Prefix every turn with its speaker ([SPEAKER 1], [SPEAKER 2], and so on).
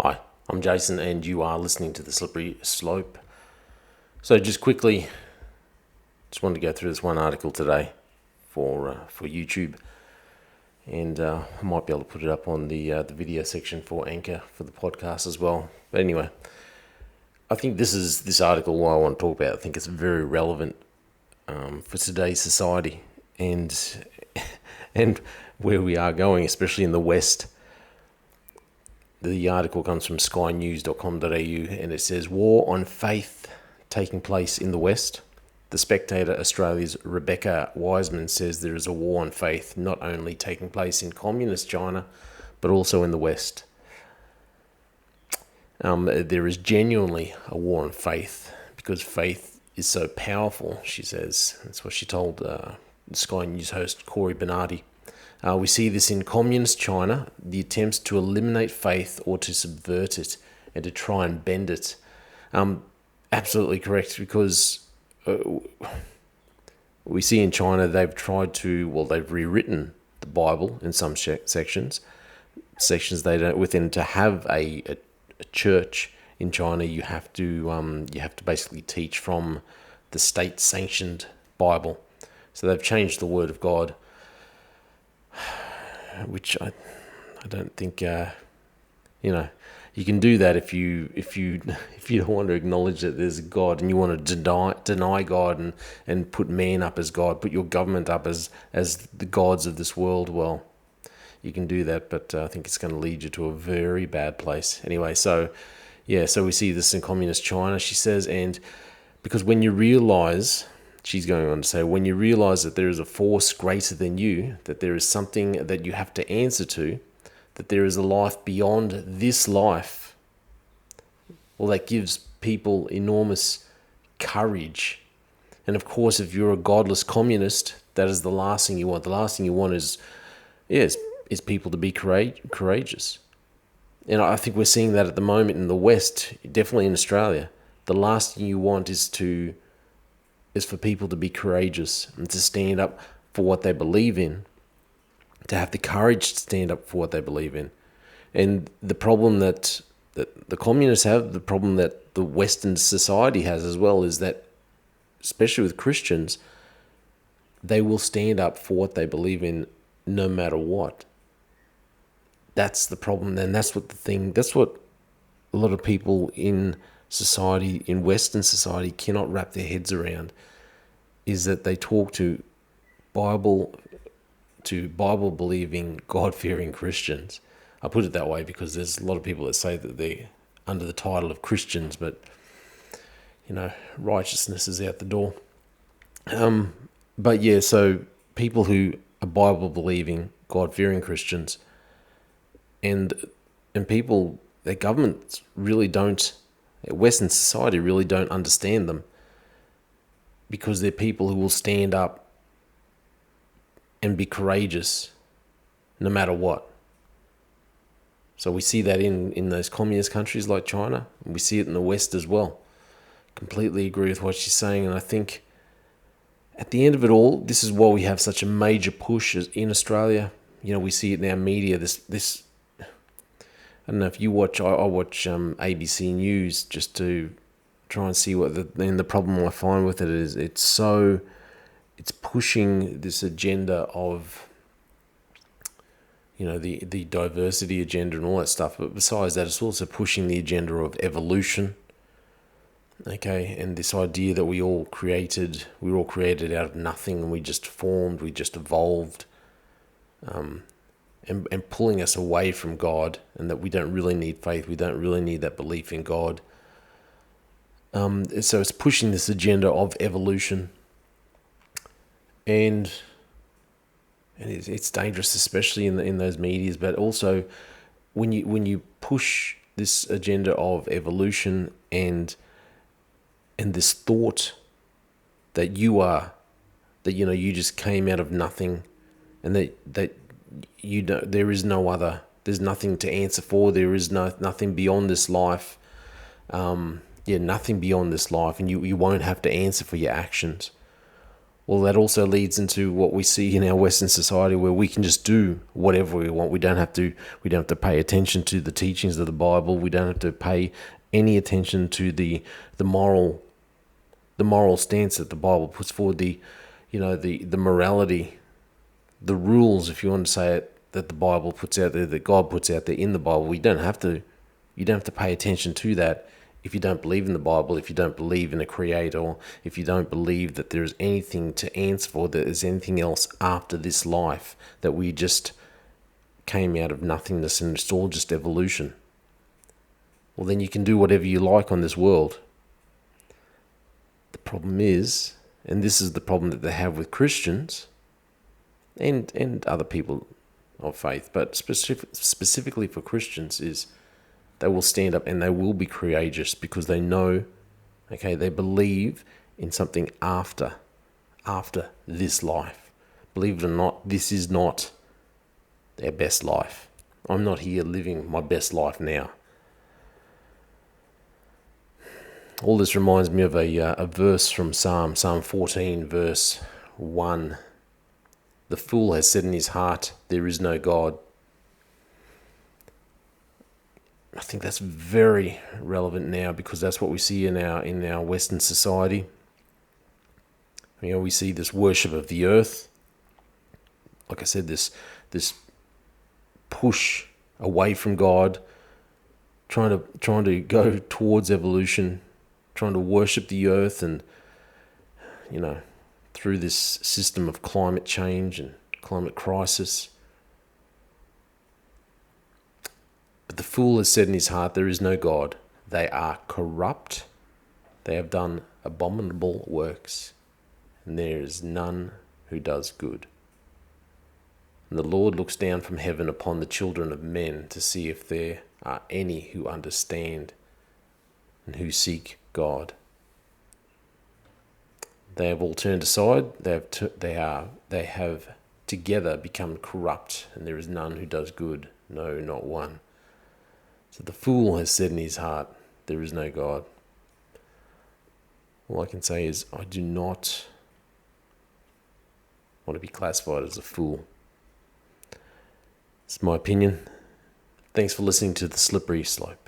[SPEAKER 1] Hi, I'm Jason, and you are listening to The Slippery Slope. So, just quickly, just wanted to go through this one article today for YouTube, and I might be able to put it up on the video section for Anchor for the podcast as well. But anyway, I think this article what I want to talk about. I think it's very relevant for today's society and and where we are going, especially in the West. The article comes from skynews.com.au and it says, War on Faith taking place in the West. The Spectator Australia's Rebecca Wiseman says there is a war on faith not only taking place in communist China, but also in the West. There is genuinely a war on faith because faith is so powerful, she says. That's what she told Sky News host Corey Bernardi. We see this in communist China, the attempts to eliminate faith or to subvert it and to try and bend it. Absolutely correct, because we see in China they've they've rewritten the Bible in some sections they don't. Within to have a church in China, you have to basically teach from the state sanctioned Bible. So they've changed the Word of God, which I don't think you can do that if you don't want to acknowledge that there's a God and you want to deny God and put man up as God, put your government up as the gods of this world. Well, you can do that, but I think it's going to lead you to a very bad place. Anyway, so we see this in communist China, she says, and because when you realize, she's going on to say, when you realize that there is a force greater than you, that there is something that you have to answer to, that there is a life beyond this life, well, that gives people enormous courage. And of course, if you're a godless communist, that is the last thing you want. The last thing you want is people to be courageous. And I think we're seeing that at the moment in the West, definitely in Australia. The last thing you want is for people to be courageous and to stand up for what they believe in, to have the courage to stand up for what they believe in. And the problem that the communists have, the problem that the Western society has as well, is that, especially with Christians, they will stand up for what they believe in no matter what. That's the problem, and that's what a lot of people in society, in Western society, cannot wrap their heads around, is that they talk to Bible believing, God fearing Christians. I put it that way because there's a lot of people that say that they're under the title of Christians, but righteousness is out the door. So people who are Bible believing, God fearing Christians, and people, their governments really don't, Western society really don't understand them, because they're people who will stand up and be courageous no matter what. So we see that in those communist countries like China, and we see it in the West as well. Completely agree with what she's saying, and I think at the end of it all, this is why we have such a major push in Australia. We see it in our media, this I don't know if you watch. I watch ABC News just to try and see what the problem I find with it is. It's pushing this agenda of the diversity agenda and all that stuff. But besides that, it's also pushing the agenda of evolution. Okay, and this idea that we were all created out of nothing, and we just formed, we just evolved. And pulling us away from God, and that we don't really need faith, we don't really need that belief in God. So it's pushing this agenda of evolution, and it's dangerous, especially in those medias. But also, when you push this agenda of evolution and this thought that you just came out of nothing, and that there's nothing to answer for. There is nothing beyond this life. Nothing beyond this life, and you won't have to answer for your actions. Well, that also leads into what we see in our Western society, where we can just do whatever we want. We don't have to pay attention to the teachings of the Bible. We don't have to pay any attention to the moral stance that the Bible puts forward, the morality, the rules, if you want to say it, that the Bible puts out there, that God puts out there in the Bible. You don't have to pay attention to that if you don't believe in the Bible, if you don't believe in a creator, if you don't believe that there's anything to answer for, that there's anything else after this life, that we just came out of nothingness and it's all just evolution. Well, then you can do whatever you like on this world. The problem is, and this is the problem that they have with Christians and other people of faith, but specifically for Christians, is they will stand up and they will be courageous because they know, they believe in something after this life. Believe it or not, this is not their best life. I'm not here living my best life now. All this reminds me of a verse from Psalm 14, verse 1. The fool has said in his heart, there is no God. I think that's very relevant now because that's what we see in our Western society. We see this worship of the earth. Like I said, this push away from God, trying to go towards evolution, trying to worship the earth, and through this system of climate change and climate crisis. But the fool has said in his heart, there is no God. They are corrupt. They have done abominable works, and there is none who does good. And the Lord looks down from heaven upon the children of men to see if there are any who understand and who seek God. They have all turned aside. They have together become corrupt, and there is none who does good, no, not one. So the fool has said in his heart, there is no God. All I can say is, I do not want to be classified as a fool. It's my opinion. Thanks for listening to The Slippery Slope.